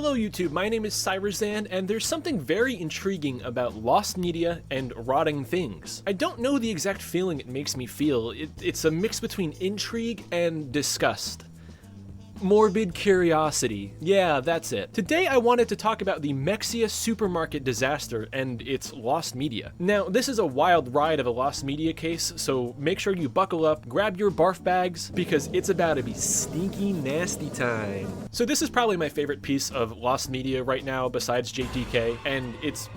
Hello YouTube, my name is Cyberzan, and there's something very intriguing about lost media and rotting things. I don't know the exact feeling it makes me feel. It's a mix between intrigue and disgust. Morbid curiosity. Yeah, that's it. Today I wanted to talk about the Mexia supermarket disaster and its lost media. Now, this is a wild ride of a lost media case, so make sure you buckle up, grab your barf bags, because it's about to be stinky nasty time. So this is probably my favorite piece of lost media right now besides JTK, and it's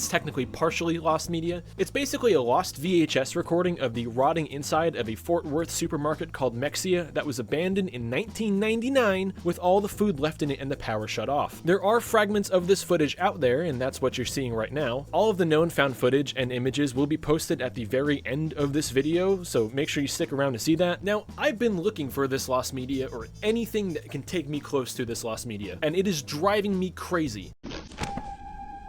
technically partially lost media. It's basically a lost VHS recording of the rotting inside of a Fort Worth supermarket called Mexia that was abandoned in 1999 with all the food left in it and the power shut off. There are fragments of this footage out there, and that's what you're seeing right now. All of the known found footage and images will be posted at the very end of this video, so make sure you stick around to see that. Now, I've been looking for this lost media or anything that can take me close to this lost media, and it is driving me crazy.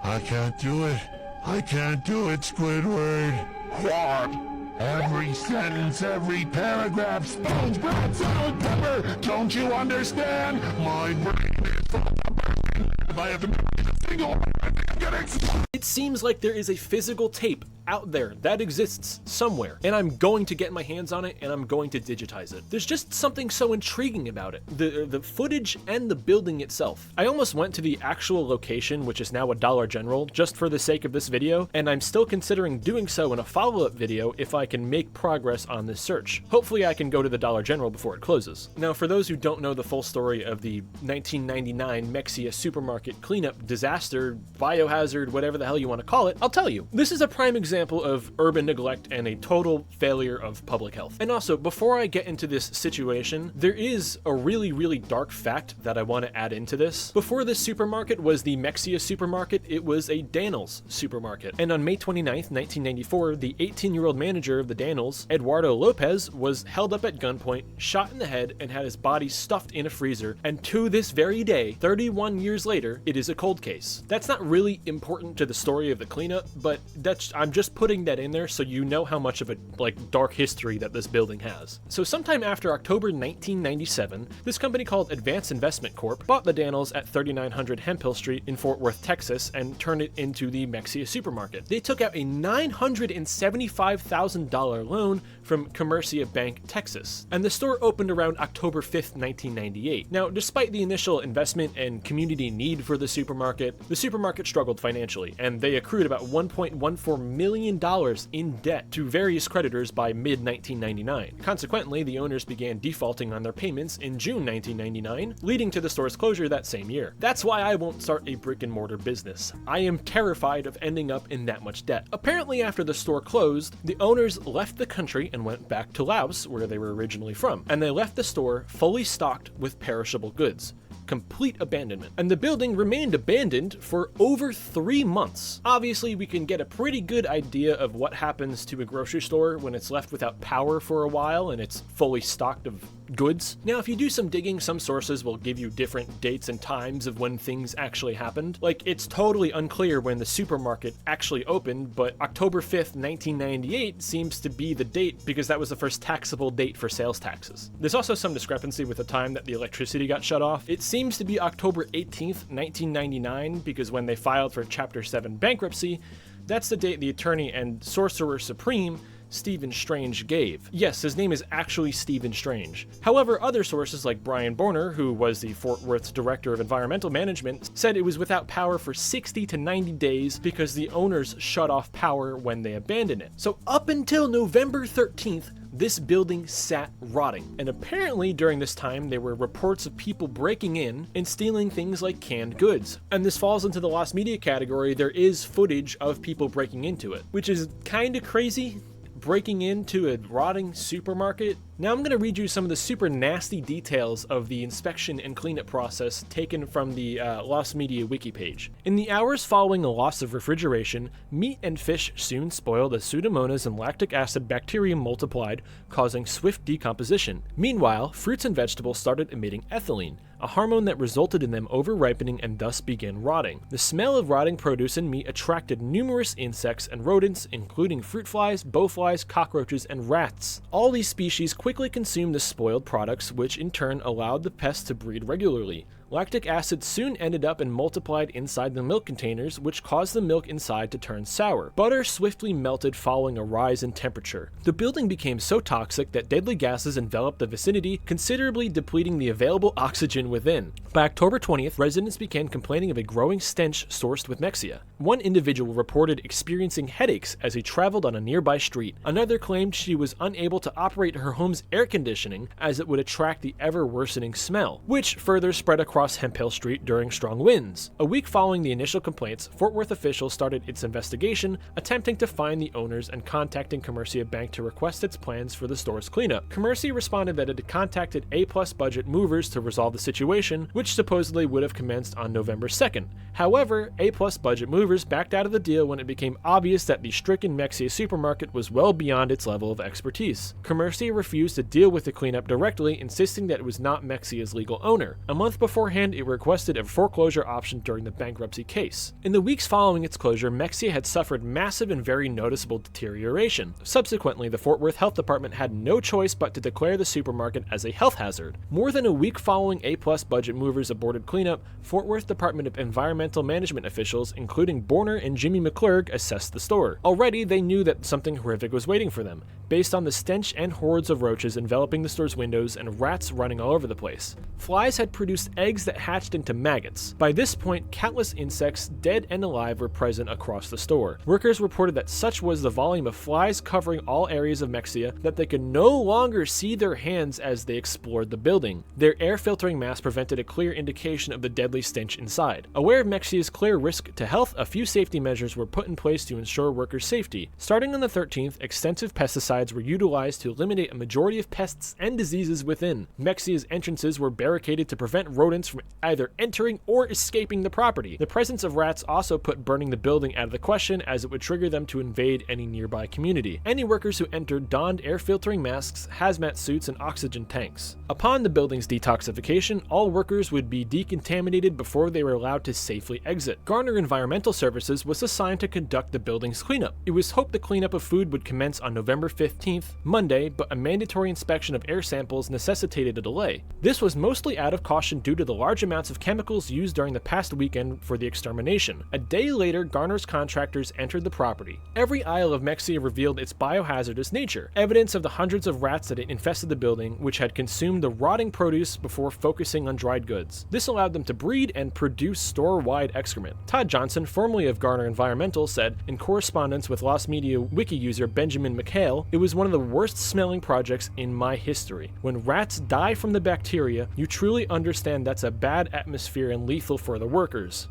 I can't do it. I can't do it, Squidward. What? Every sentence, every paragraph, sponge, bread, salt, pepper. Don't you understand? My brain is full of burn. If I have to memorize a single word, I think I'm gonna explode. It seems like there is a physical tape out there that exists somewhere, and I'm going to get my hands on it and I'm going to digitize it. There's just something so intriguing about it. The footage and the building itself. I almost went to the actual location, which is now a Dollar General, just for the sake of this video, and I'm still considering doing so in a follow-up video if I can make progress on this search. Hopefully I can go to the Dollar General before it closes. Now, for those who don't know the full story of the 1999 Mexia supermarket cleanup disaster, biohazard, whatever the hell you want to call it, I'll tell you. This is a prime example of urban neglect and a total failure of public health. And also, before I get into this situation, there is a really dark fact that I want to add into this. Before this supermarket was the Mexia supermarket, it was a Danels supermarket. And on May 29th, 1994, the 18-year-old manager of the Danels, Eduardo Lopez, was held up at gunpoint, shot in the head, and had his body stuffed in a freezer. And to this very day, 31 years later, it is a cold case. That's not really important to the story of the cleanup, but I'm just putting that in there so you know how much of a dark history that this building has. So sometime after October 1997, this company called Advance Investment Corp bought the Danels at 3900 Hemphill Street in Fort Worth, Texas, and turned it into the Mexia supermarket. They took out a $975,000 loan from Commercia Bank, Texas, and the store opened around October 5th, 1998. Now, despite the initial investment and community need for the supermarket struggled financially, and they accrued about $1.14 million in debt to various creditors by mid-1999. Consequently, the owners began defaulting on their payments in June 1999, leading to the store's closure that same year. That's why I won't start a brick-and-mortar business. I am terrified of ending up in that much debt. Apparently, after the store closed, the owners left the country and went back to Laos, where they were originally from, and they left the store fully stocked with perishable goods. Complete abandonment. And the building remained abandoned for over 3 months. Obviously, we can get a pretty good idea of what happens to a grocery store when it's left without power for a while and it's fully stocked of goods. Now, if you do some digging, some sources will give you different dates and times of when things actually happened. Like, it's totally unclear when the supermarket actually opened, but October 5th, 1998 seems to be the date because that was the first taxable date for sales taxes. There's also some discrepancy with the time that the electricity got shut off. It seems to be October 18th, 1999, because when they filed for Chapter 7 bankruptcy, that's the date the attorney and sorcerer supreme Stephen Strange gave. Yes, his name is actually Stephen Strange. However, other sources like Brian Borner, who was the Fort Worth's director of environmental management, said it was without power for 60 to 90 days because the owners shut off power when they abandoned it. So up until November 13th, this building sat rotting. And apparently during this time, there were reports of people breaking in and stealing things like canned goods. And this falls into the lost media category. There is footage of people breaking into it, which is kind of crazy. Breaking into a rotting supermarket. Now I'm going to read you some of the super nasty details of the inspection and cleanup process taken from the Lost Media wiki page. In the hours following the loss of refrigeration, meat and fish soon spoiled as Pseudomonas and lactic acid bacteria multiplied, causing swift decomposition. Meanwhile, fruits and vegetables started emitting ethylene, a hormone that resulted in them over-ripening and thus began rotting. The smell of rotting produce and meat attracted numerous insects and rodents, including fruit flies, bowflies, cockroaches, and rats. All these species quickly consumed the spoiled products, which in turn allowed the pests to breed regularly. Lactic acid soon ended up and multiplied inside the milk containers, which caused the milk inside to turn sour. Butter swiftly melted following a rise in temperature. The building became so toxic that deadly gases enveloped the vicinity, considerably depleting the available oxygen within. By October 20th, residents began complaining of a growing stench sourced with Mexia. One individual reported experiencing headaches as he traveled on a nearby street. Another claimed she was unable to operate her home's air conditioning as it would attract the ever-worsening smell, which further spread across Hemphill Street during strong winds. A week following the initial complaints, Fort Worth officials started its investigation, attempting to find the owners and contacting Commercia Bank to request its plans for the store's cleanup. Commercia responded that it had contacted A-plus budget movers to resolve the situation, which supposedly would have commenced on November 2nd. However, A-plus budget movers backed out of the deal when it became obvious that the stricken Mexia supermarket was well beyond its level of expertise. Commercia refused to deal with the cleanup directly, insisting that it was not Mexia's legal owner. A month beforehand, it requested a foreclosure option during the bankruptcy case. In the weeks following its closure, Mexia had suffered massive and very noticeable deterioration. Subsequently, the Fort Worth Health Department had no choice but to declare the supermarket as a health hazard. More than a week following A-plus budget movers aborted cleanup, Fort Worth Department of Environmental Management officials, including Borner and Jimmy McClurg, assessed the store. Already, they knew that something horrific was waiting for them, based on the stench and hordes of roaches enveloping the store's windows and rats running all over the place. Flies had produced eggs that hatched into maggots. By this point, countless insects, dead and alive, were present across the store. Workers reported that such was the volume of flies covering all areas of Mexia that they could no longer see their hands as they explored the building. Their air filtering mask prevented a clear indication of the deadly stench inside. Aware of Mexia's clear risk to health, a few safety measures were put in place to ensure workers' safety. Starting on the 13th, extensive pesticides were utilized to eliminate a majority of pests and diseases within. Mexia's entrances were barricaded to prevent rodents from either entering or escaping the property. The presence of rats also put burning the building out of the question, as it would trigger them to invade any nearby community. Any workers who entered donned air filtering masks, hazmat suits, and oxygen tanks. Upon the building's detoxification, all workers would be decontaminated before they were allowed to safely exit. Garner Environmental Services was assigned to conduct the building's cleanup. It was hoped the cleanup of food would commence on November 15th, Monday, but a mandatory inspection of air samples necessitated a delay. This was mostly out of caution due to the large amounts of chemicals used during the past weekend for the extermination. A day later, Garner's contractors entered the property. Every aisle of Mexia revealed its biohazardous nature, evidence of the hundreds of rats that had infested the building, which had consumed the rotting produce before focusing on dried goods. This allowed them to breed and produce store-wide excrement. Todd Johnson, formerly of Garner Environmental, said, in correspondence with Lost Media wiki user Benjamin McHale, "It was one of the worst-smelling projects in my history. When rats die from the bacteria, you truly understand that's a bad atmosphere and lethal for the workers."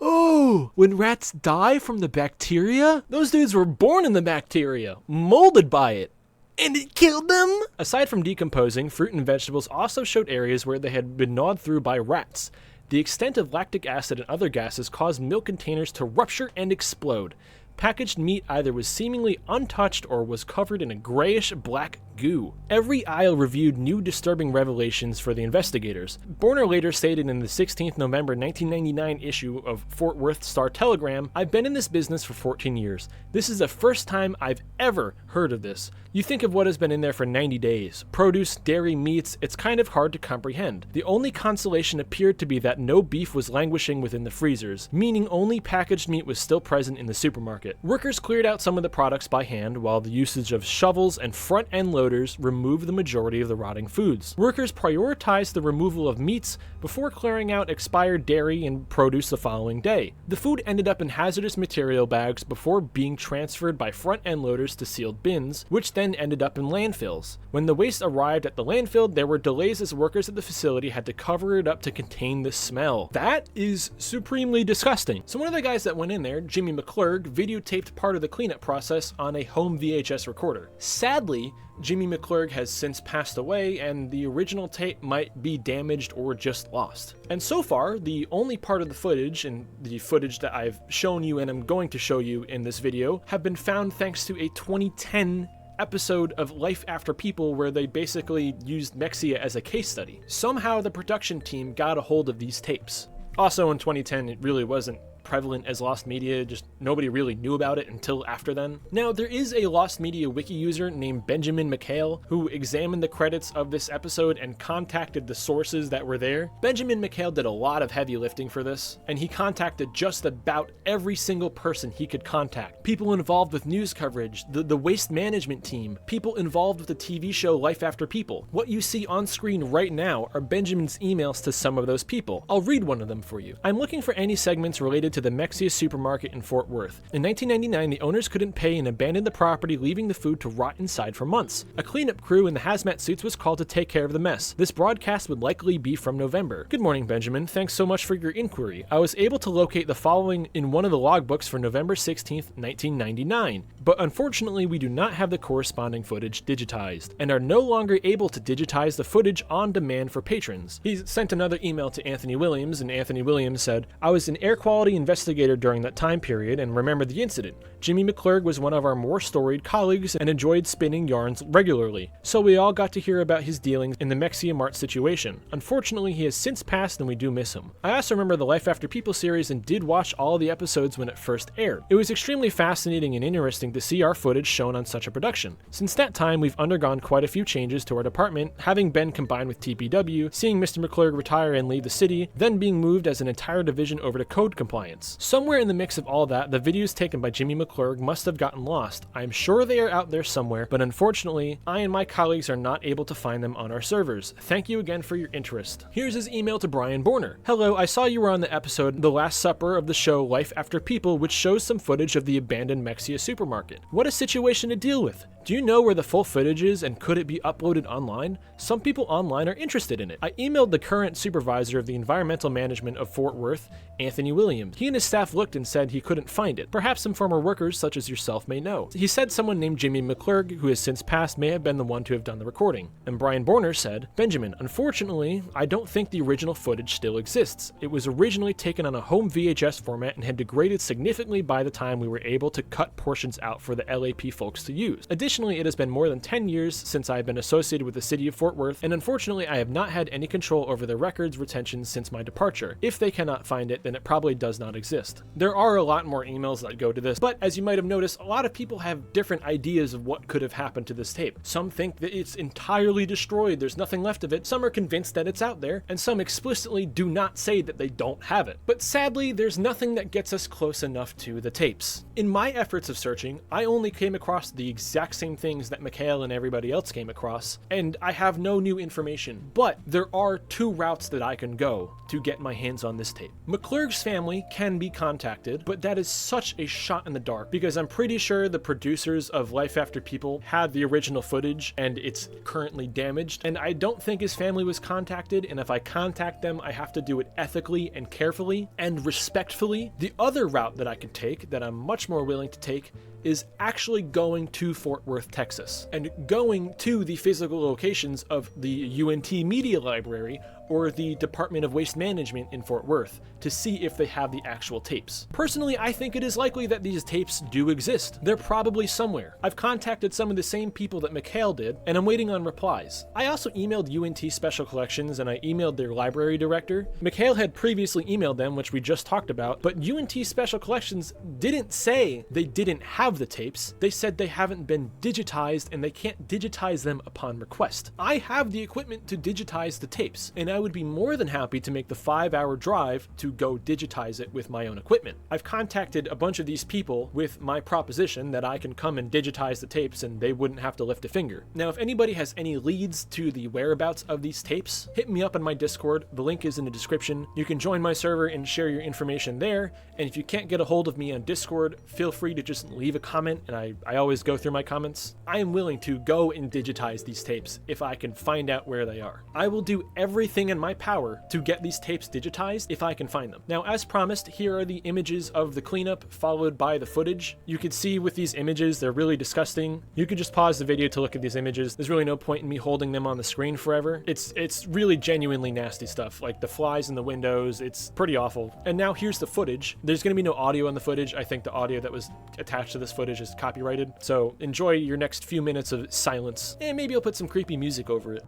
Oh, when rats die from the bacteria? Those dudes were born in the bacteria, molded by it. And it killed them? Aside from decomposing, fruit and vegetables also showed areas where they had been gnawed through by rats. The extent of lactic acid and other gases caused milk containers to rupture and explode. Packaged meat either was seemingly untouched or was covered in a grayish-black goo. Every aisle reviewed new disturbing revelations for the investigators. Borner later stated in the 16th November 1999 issue of Fort Worth Star-Telegram, "I've been in this business for 14 years. This is the first time I've ever heard of this. You think of what has been in there for 90 days. Produce, dairy, meats, it's kind of hard to comprehend. The only consolation appeared to be that no beef was languishing within the freezers, meaning only packaged meat was still present in the supermarket. Workers cleared out some of the products by hand, while the usage of shovels and front-end loaders removed the majority of the rotting foods. Workers prioritized the removal of meats before clearing out expired dairy and produce the following day. The food ended up in hazardous material bags before being transferred by front-end loaders to sealed bins, which then ended up in landfills. When the waste arrived at the landfill, there were delays as workers at the facility had to cover it up to contain the smell. That is supremely disgusting. So one of the guys that went in there, Jimmy McClurg, videotaped part of the cleanup process on a home VHS recorder. Sadly, Jimmy McClurg has since passed away, and the original tape might be damaged or just lost. And so far, the only part of the footage, and the footage that I've shown you and I'm going to show you in this video, have been found thanks to a 2010 episode of Life After People where they basically used Mexia as a case study. Somehow the production team got a hold of these tapes. Also in 2010, it really wasn't prevalent as Lost Media, just nobody really knew about it until after then. Now, there is a Lost Media wiki user named Benjamin McHale who examined the credits of this episode and contacted the sources that were there. Benjamin McHale did a lot of heavy lifting for this, and he contacted just about every single person he could contact. People involved with news coverage, the waste management team, people involved with the TV show Life After People. What you see on screen right now are Benjamin's emails to some of those people. I'll read one of them for you. I'm looking for any segments related to the Mexia supermarket in Fort Worth. In 1999, the owners couldn't pay and abandoned the property, leaving the food to rot inside for months. A cleanup crew in the hazmat suits was called to take care of the mess. This broadcast would likely be from November. Good morning, Benjamin. Thanks so much for your inquiry. I was able to locate the following in one of the logbooks for November 16th, 1999, but unfortunately we do not have the corresponding footage digitized and are no longer able to digitize the footage on demand for patrons. He sent another email to Anthony Williams, and Anthony Williams said, I was an air quality investigator during that time period and remember the incident. Jimmy McClurg was one of our more storied colleagues and enjoyed spinning yarns regularly, so we all got to hear about his dealings in the Mexia Mart situation. Unfortunately, he has since passed and we do miss him. I also remember the Life After People series and did watch all the episodes when it first aired. It was extremely fascinating and interesting to see our footage shown on such a production. Since that time, we've undergone quite a few changes to our department, having been combined with TPW, seeing Mr. McClurg retire and leave the city, then being moved as an entire division over to code compliance. Somewhere in the mix of all that, the videos taken by Jimmy McClurg must have gotten lost. I'm sure they are out there somewhere, but unfortunately, I and my colleagues are not able to find them on our servers. Thank you again for your interest. Here's his email to Brian Borner. Hello, I saw you were on the episode The Last Supper of the show Life After People, which shows some footage of the abandoned Mexia supermarket. What a situation to deal with. Do you know where the full footage is and could it be uploaded online? Some people online are interested in it. I emailed the current supervisor of the environmental management of Fort Worth, Anthony Williams. He and his staff looked and said he couldn't find it. Perhaps some former workers such as yourself may know. He said someone named Jimmy McClurg, who has since passed, may have been the one to have done the recording. And Brian Borner said, Benjamin, unfortunately, I don't think the original footage still exists. It was originally taken on a home VHS format and had degraded significantly by the time we were able to cut portions out for the LAP folks to use. Additionally, it has been more than 10 years since I have been associated with the city of Fort Worth, and unfortunately I have not had any control over the records retention since my departure. If they cannot find it, then it probably does not exist. There are a lot more emails that go to this, but as you might have noticed, a lot of people have different ideas of what could have happened to this tape. Some think that it's entirely destroyed, there's nothing left of it, some are convinced that it's out there, and some explicitly do not say that they don't have it. But sadly, there's nothing that gets us close enough to the tapes. In my efforts of searching, I only came across the exact same things that McHale and everybody else came across, and I have no new information. But there are two routes that I can go to get my hands on this tape. McClurg's family can be contacted, but that is such a shot in the dark because I'm pretty sure the producers of Life After People had the original footage and it's currently damaged, and I don't think his family was contacted, and if I contact them, I have to do it ethically and carefully and respectfully. The other route that I can take, that I'm much more willing to take, is actually going to Fort Worth, Texas, and going to the physical locations of the UNT Media Library or the Department of Waste Management in Fort Worth to see if they have the actual tapes. Personally, I think it is likely that these tapes do exist. They're probably somewhere. I've contacted some of the same people that McHale did, and I'm waiting on replies. I also emailed UNT Special Collections and I emailed their library director. McHale had previously emailed them, which we just talked about, but UNT Special Collections didn't say they didn't have the tapes. They said they haven't been digitized and they can't digitize them upon request. I have the equipment to digitize the tapes, and I would be more than happy to make the 5-hour drive to go digitize it with my own equipment. I've contacted a bunch of these people with my proposition that I can come and digitize the tapes and they wouldn't have to lift a finger. Now, if anybody has any leads to the whereabouts of these tapes, hit me up on my Discord. The link is in the description. You can join my server and share your information there, and if you can't get a hold of me on Discord, feel free to just leave a comment, and I always go through my comments. I am willing to go and digitize these tapes if I can find out where they are. I will do everything in my power to get these tapes digitized if I can find them. Now, as promised, here are the images of the cleanup followed by the footage. You can see with these images, they're really disgusting. You can just pause the video to look at these images. There's really no point in me holding them on the screen forever. It's really genuinely nasty stuff, like the flies in the windows. It's pretty awful. And now here's the footage. There's going to be no audio in the footage. I think the audio that was attached to this footage is copyrighted. So enjoy your next few minutes of silence, and maybe I'll put some creepy music over it.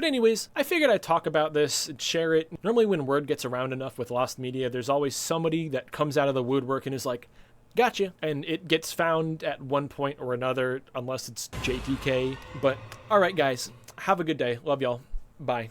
But anyways, I figured I'd talk about this and share it. Normally when word gets around enough with Lost Media, there's always somebody that comes out of the woodwork and is like, gotcha. And it gets found at one point or another, unless it's JTK. But all right, guys, have a good day. Love y'all. Bye.